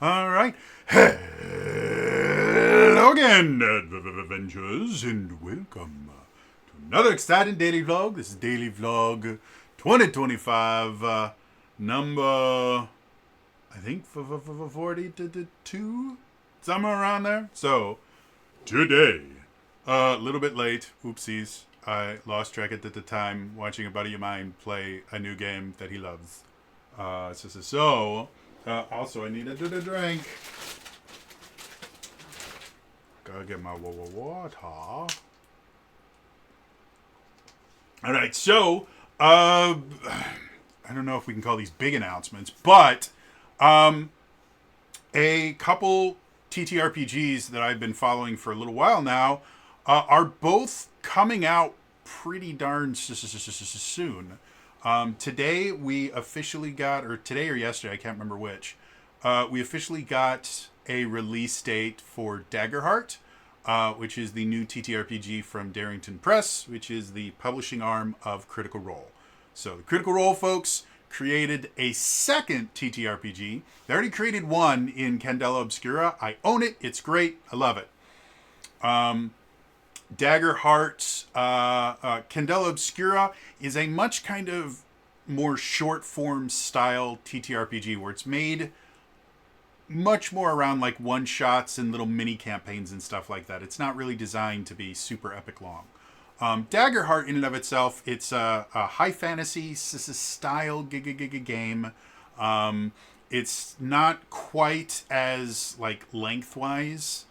All right. Hello again, adventurers, and welcome to another exciting daily vlog. This is Daily Vlog 2025, number, I think, 42, somewhere around there. So, today, a little bit late, oopsies. I lost track at the time watching a buddy of mine play a new game that he loves. Also, I need a drink. Gotta get my water. All right, so I don't know if we can call these big announcements, but a couple TTRPGs that I've been following for a little while now are both coming out pretty darn soon. Today we officially got, or today or yesterday, I can't remember which, we officially got a release date for Daggerheart, which is the new TTRPG from Darrington Press, which is the publishing arm of Critical Role. So the Critical Role folks created a second TTRPG. They already created one in Candela Obscura. I own it. It's great. I love it. Daggerheart, Candela Obscura is a much kind of more short form style TTRPG where it's made much more around like one shots and little mini campaigns and stuff like that. It's not really designed to be super epic long. Daggerheart in and of itself, it's a high fantasy style game. It's not quite as like lengthwise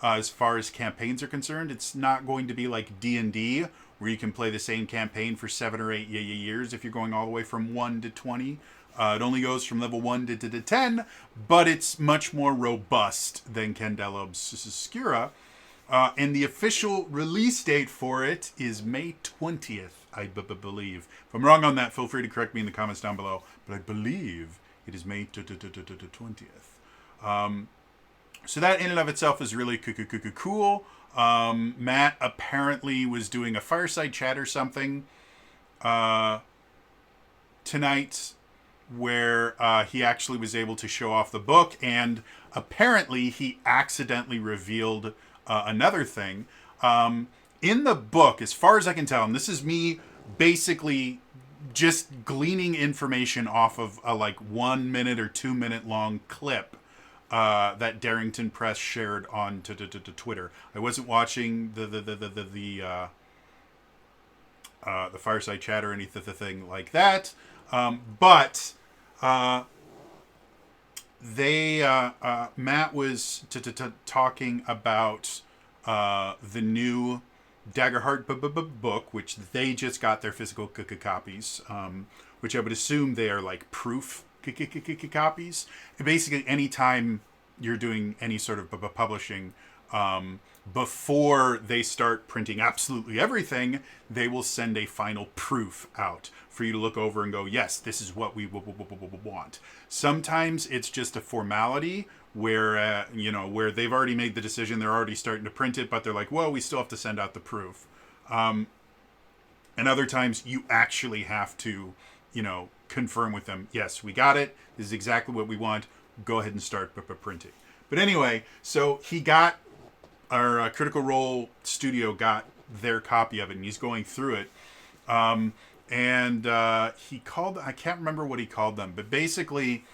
as far as campaigns are concerned. It's not going to be like D&D, where you can play the same campaign for 7 or 8 years if you're going all the way from 1 to 20. It only goes from level 1 to 10, but it's much more robust than Candela Obscura. And the official release date for it is May 20th, I believe. If I'm wrong on that, feel free to correct me in the comments down below. But I believe it is May 20th. So that in and of itself is really cool. Matt apparently was doing a fireside chat or something tonight where he actually was able to show off the book, and apparently he accidentally revealed another thing. In the book, as far as I can tell, and this is me basically just gleaning information off of a like 1 minute or 2 minute long clip that Darrington Press shared on to Twitter. I wasn't watching the fireside chat or anything like that, but Matt was talking about the new Daggerheart book, which they just got their physical copies, which I would assume they are like proof copies. And basically, anytime you're doing any sort of publishing, before they start printing absolutely everything, they will send a final proof out for you to look over and go, yes, this is what we want. Sometimes it's just a formality where, where they've already made the decision, they're already starting to print it, but they're like, well, we still have to send out the proof. And other times you actually have to, confirm with them, yes, we got it. This is exactly what we want. Go ahead and start printing. But anyway, so he got, our Critical Role studio got their copy of it, and he's going through it. And he called, I can't remember what he called them, but basically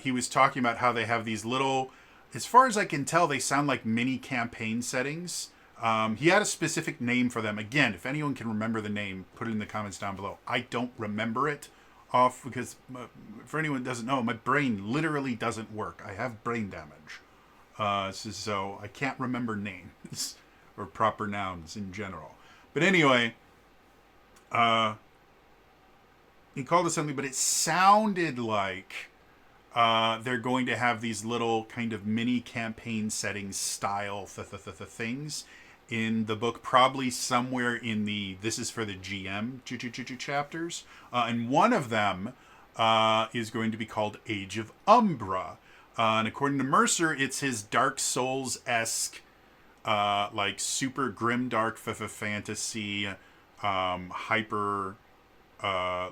he was talking about how they have these little, as far as I can tell, they sound like mini campaign settings. He had a specific name for them. Again, if anyone can remember the name, put it in the comments down below. I don't remember it off because, for anyone who doesn't know, my brain literally doesn't work. I have brain damage. So I can't remember names or proper nouns in general. But anyway, he called it something, but it sounded like they're going to have these little kind of mini campaign settings style things in the book, probably somewhere in the this is for the GM chapters, and one of them is going to be called Age of Umbra, and according to Mercer, it's his Dark Souls-esque like super grim dark fantasy, hyper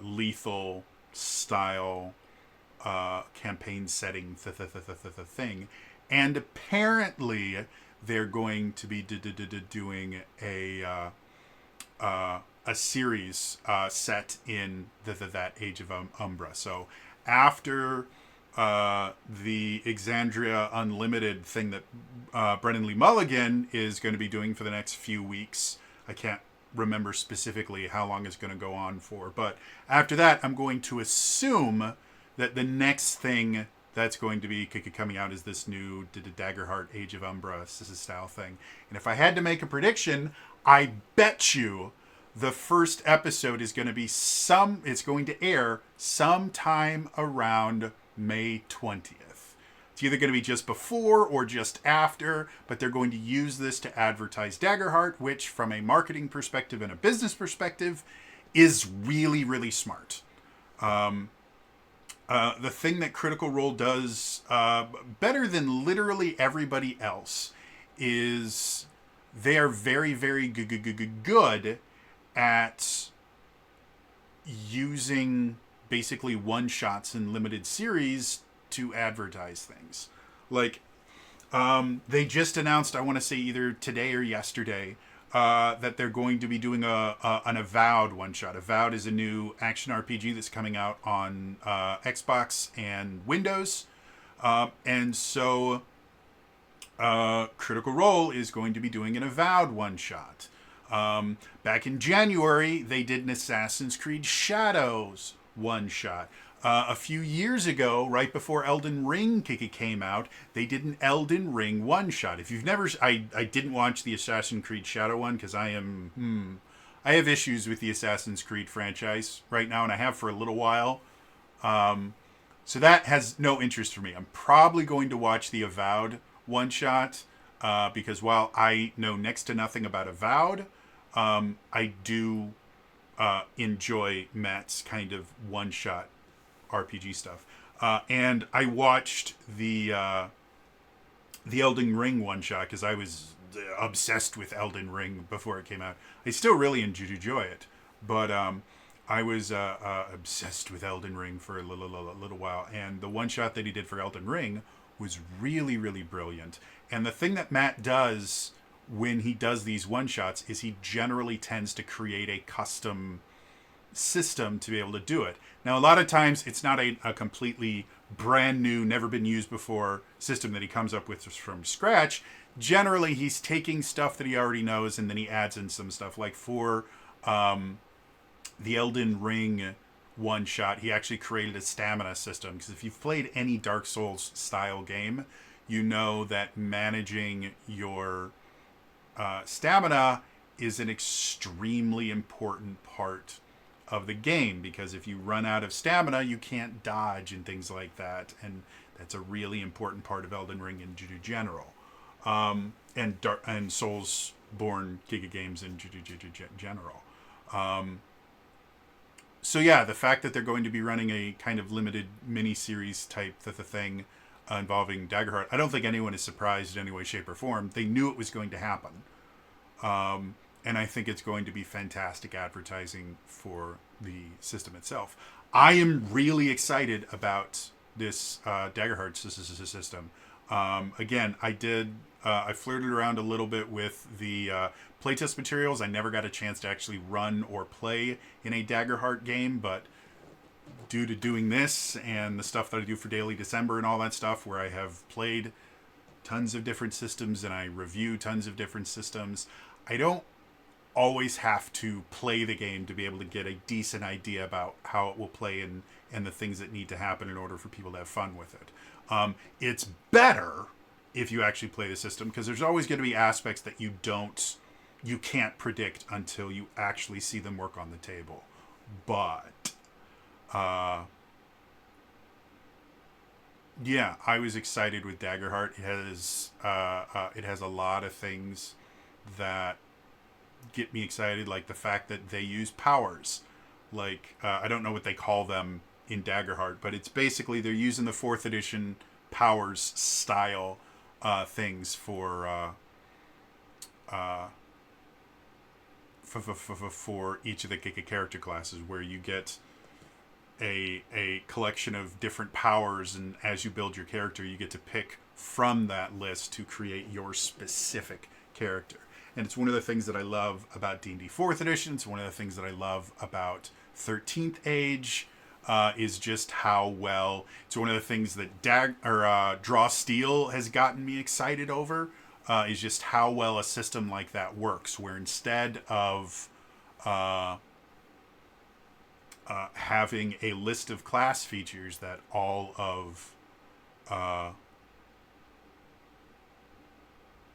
lethal style campaign setting thing. And apparently they're going to be doing a series set in that Age of Umbra. So after the Exandria Unlimited thing that Brennan Lee Mulligan is going to be doing for the next few weeks, I can't remember specifically how long it's going to go on for, but after that, I'm going to assume that the next thing that's going to be coming out is this new Daggerheart Age of Umbra style thing. And if I had to make a prediction, I bet you the first episode is going to be it's going to air sometime around May 20th. It's either going to be just before or just after, but they're going to use this to advertise Daggerheart, which from a marketing perspective and a business perspective is really, really smart. The thing that Critical Role does better than literally everybody else is they are very, very good at using basically one-shots and limited series to advertise things. Like, they just announced, I want to say either today or yesterday, that they're going to be doing an Avowed one-shot. Avowed is a new action RPG that's coming out on Xbox and Windows. And so Critical Role is going to be doing an Avowed one-shot. Back in January, they did an Assassin's Creed Shadows one-shot. A few years ago, right before Elden Ring came out, they did an Elden Ring one-shot. If you've never... I didn't watch the Assassin's Creed Shadow one because I have issues with the Assassin's Creed franchise right now, and I have for a little while. So that has no interest for me. I'm probably going to watch the Avowed one-shot because while I know next to nothing about Avowed, I do enjoy Matt's kind of one-shot RPG stuff. And I watched the Elden Ring one-shot because I was obsessed with Elden Ring before it came out. I still really enjoy it, but I was obsessed with Elden Ring for a little while. And the one-shot that he did for Elden Ring was really, really brilliant. And the thing that Matt does when he does these one-shots is he generally tends to create a custom system to be able to do it. Now, a lot of times it's not a completely brand new, never been used before system that he comes up with from scratch. Generally, he's taking stuff that he already knows and then he adds in some stuff. Like for the Elden Ring one-shot, he actually created a stamina system. Because if you've played any Dark Souls style game, you know that managing your stamina is an extremely important part of the game, because if you run out of stamina, you can't dodge and things like that, and that's a really important part of Elden Ring in general, and Soulsborne Giga games in general. So yeah, the fact that they're going to be running a kind of limited mini-series type thing involving Daggerheart, I don't think anyone is surprised in any way, shape, or form. They knew it was going to happen. And I think it's going to be fantastic advertising for the system itself. I am really excited about this Daggerheart system. Again, I flirted around a little bit with the playtest materials. I never got a chance to actually run or play in a Daggerheart game, but due to doing this and the stuff that I do for Daily December and all that stuff, where I have played tons of different systems and I review tons of different systems, I don't always have to play the game to be able to get a decent idea about how it will play and the things that need to happen in order for people to have fun with it. It's better if you actually play the system, because there's always going to be aspects that you can't predict until you actually see them work on the table. But yeah, I was excited with Daggerheart. It has a lot of things that get me excited, like the fact that they use powers. Like, I don't know what they call them in Daggerheart, but it's basically they're using the 4th edition powers style things for each of the character classes, where you get a collection of different powers, and as you build your character, you get to pick from that list to create your specific character. And it's one of the things that I love about D&D 4th edition. It's one of the things that I love about 13th Age, is just how well... It's one of the things that Draw Steel has gotten me excited over, is just how well a system like that works, where instead of having a list of class features that all of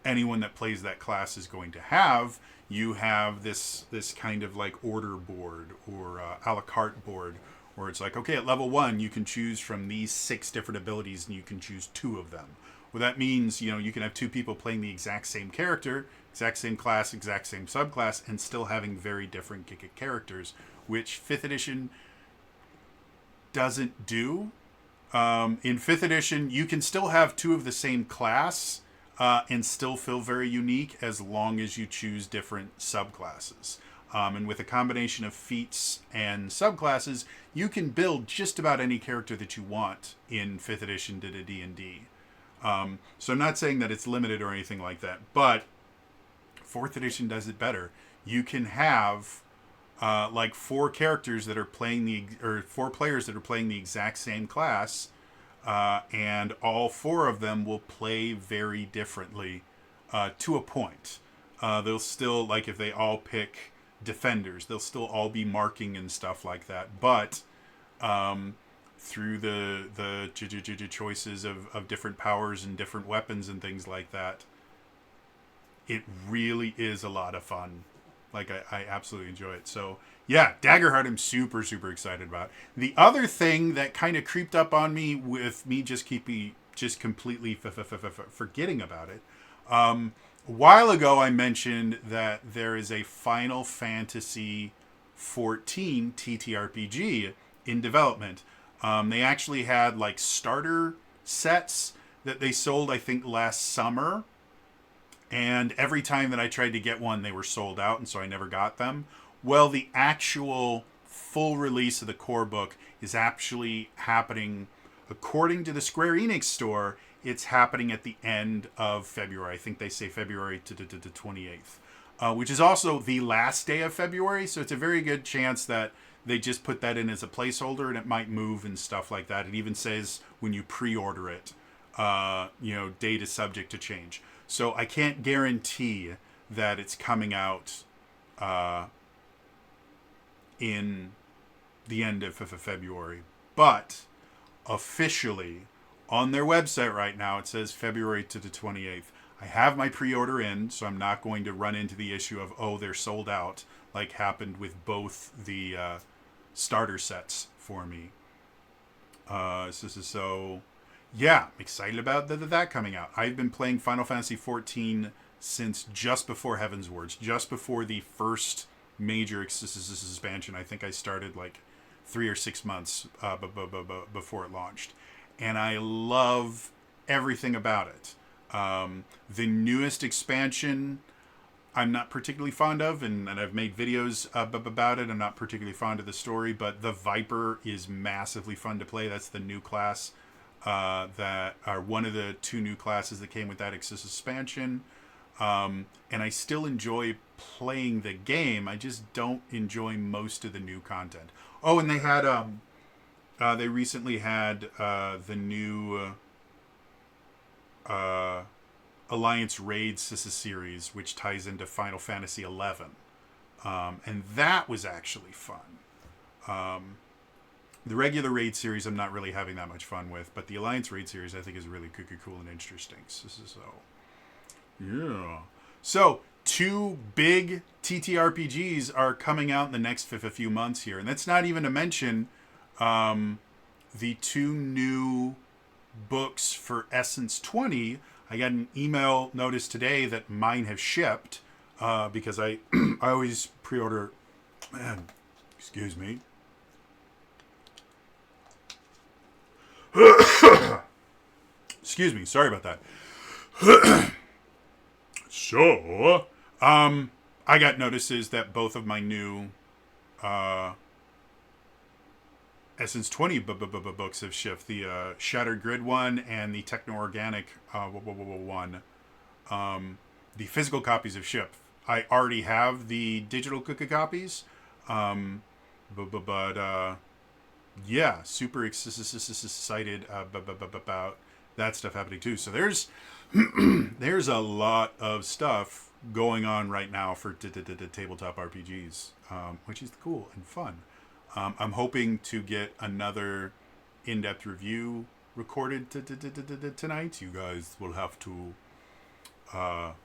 anyone that plays that class is going to have, you have this kind of like order board or a la carte board, where it's like, okay, at level 1 you can choose from these 6 different abilities and you can choose 2 of them. Well, that means, you can have 2 people playing the exact same character, exact same class, exact same subclass, and still having very different characters, which 5th edition doesn't do. In 5th edition, you can still have 2 of the same class and still feel very unique, as long as you choose different subclasses. And with a combination of feats and subclasses, you can build just about any character that you want in 5th edition to D&D. So I'm not saying that it's limited or anything like that, but 4th edition does it better. You can have like 4 characters that are playing 4 players that are playing the exact same class, and all 4 of them will play very differently to a point. They'll still, like, if they all pick defenders, they'll still all be marking and stuff like that, but through the choices of different powers and different weapons and things like that, it really is a lot of fun. Like, I absolutely enjoy it. So yeah, Daggerheart I'm super, super excited about. The other thing that kind of creeped up on me, with me just completely forgetting about it, a while ago I mentioned that there is a Final Fantasy 14 TTRPG in development. They actually had like starter sets that they sold, I think, last summer. And every time that I tried to get one, they were sold out, and so I never got them. Well, the actual full release of the core book is actually happening, according to the Square Enix store, it's happening at the end of February. I think they say February to 28th, which is also the last day of February. So it's a very good chance that they just put that in as a placeholder, and it might move and stuff like that. It even says when you pre-order it, date is subject to change. So I can't guarantee that it's coming out in the end of February. But officially, on their website right now, it says February to the 28th. I have my pre-order in, so I'm not going to run into the issue of, they're sold out, like happened with both the starter sets for me. So yeah, I'm excited about that coming out. I've been playing Final Fantasy XIV since just before Heaven's Words, just before the first major expansion. I think I started like 3 or 6 months before it launched. And I love everything about it. The newest expansion I'm not particularly fond of, and I've made videos about it. I'm not particularly fond of the story, but the Viper is massively fun to play. That's the new class that are one of the 2 new classes that came with that expansion. And I still enjoy playing the game. I just don't enjoy most of the new content. Oh, and they had they recently had the new Alliance Raids series, which ties into Final Fantasy XI, and that was actually fun. The regular Raid series I'm not really having that much fun with, but the Alliance Raid series I think is really cool and interesting. So, yeah. So, 2 big TTRPGs are coming out in the next few months here. And that's not even to mention the 2 new books for Essence 20. I got an email notice today that mine have shipped because I always pre-order... Man, excuse me. Excuse me, sorry about that. So, I got notices that both of my new Essence 20 books have shipped. The Shattered Grid one and the Techno Organic one. The physical copies have shipped. I already have the digital copies. But yeah, super excited about that stuff happening too. So there's there's a lot of stuff going on right now for tabletop RPGs, which is cool and fun. I'm hoping to get another in-depth review recorded tonight. You guys will have to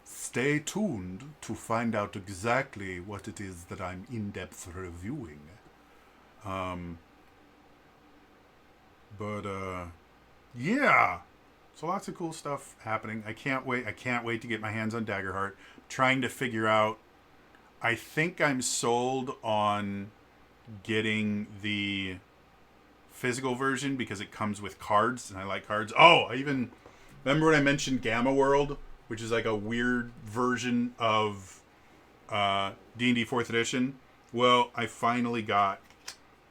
stay tuned to find out exactly what it is that I'm in-depth reviewing. Yeah. So lots of cool stuff happening. I can't wait. I can't wait to get my hands on Daggerheart. Trying to figure out. I think I'm sold on getting the physical version because it comes with cards and I like cards. Oh, I even remember when I mentioned Gamma World, which is like a weird version of D&D 4th edition. Well, I finally got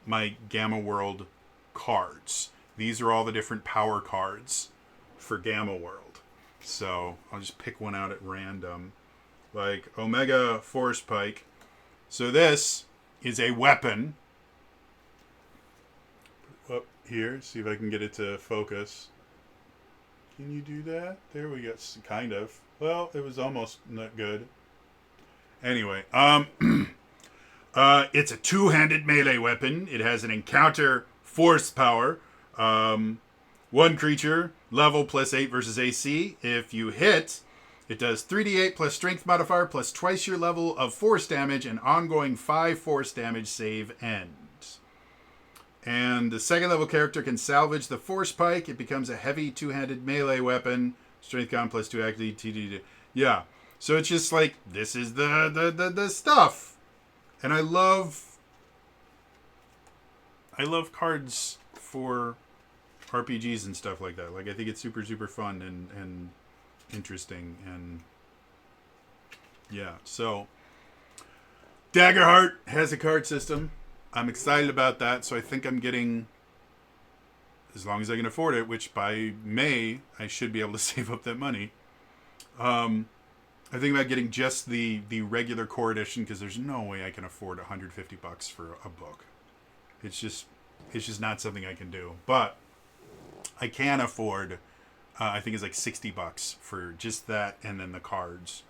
my Gamma World cards. These are all the different power cards for Gamma World. So I'll just pick one out at random. Like Omega Force Pike. So this is a weapon. Up here, see if I can get it to focus. Can you do that? There we go. Kind of. Well, it was almost not good. Anyway, it's a two-handed melee weapon. It has an encounter force power. One creature, level +8 versus AC. If you hit, it does 3d8 plus strength modifier plus twice your level of force damage and ongoing 5 force damage save end. And the second level character can salvage the force pike. It becomes a heavy two-handed melee weapon. Strength con +2 activity. TD. Yeah. So it's just like, this is the stuff. And I love cards for RPGs and stuff like that. Like, I think it's super, super fun and interesting. And yeah. So Daggerheart has a card system. I'm excited about that. So I think I'm getting, as long as I can afford it, which by May I should be able to save up that money. I think about getting just the regular core edition because there's no way I can afford $150 for a book. It's just not something I can do. But I can afford, I think it's like $60 for just that and then the cards.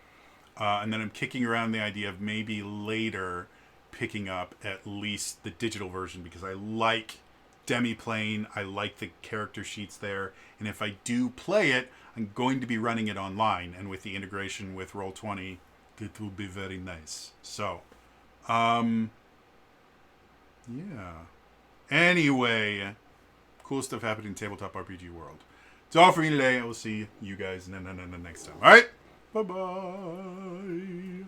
And then I'm kicking around the idea of maybe later picking up at least the digital version because I like demi-plane. I like the character sheets there. And if I do play it, I'm going to be running it online. And with the integration with Roll20, it will be very nice. So, yeah. Anyway, cool stuff happening in Tabletop RPG world. It's all for me today. I will see you guys next time. All right? Bye-bye.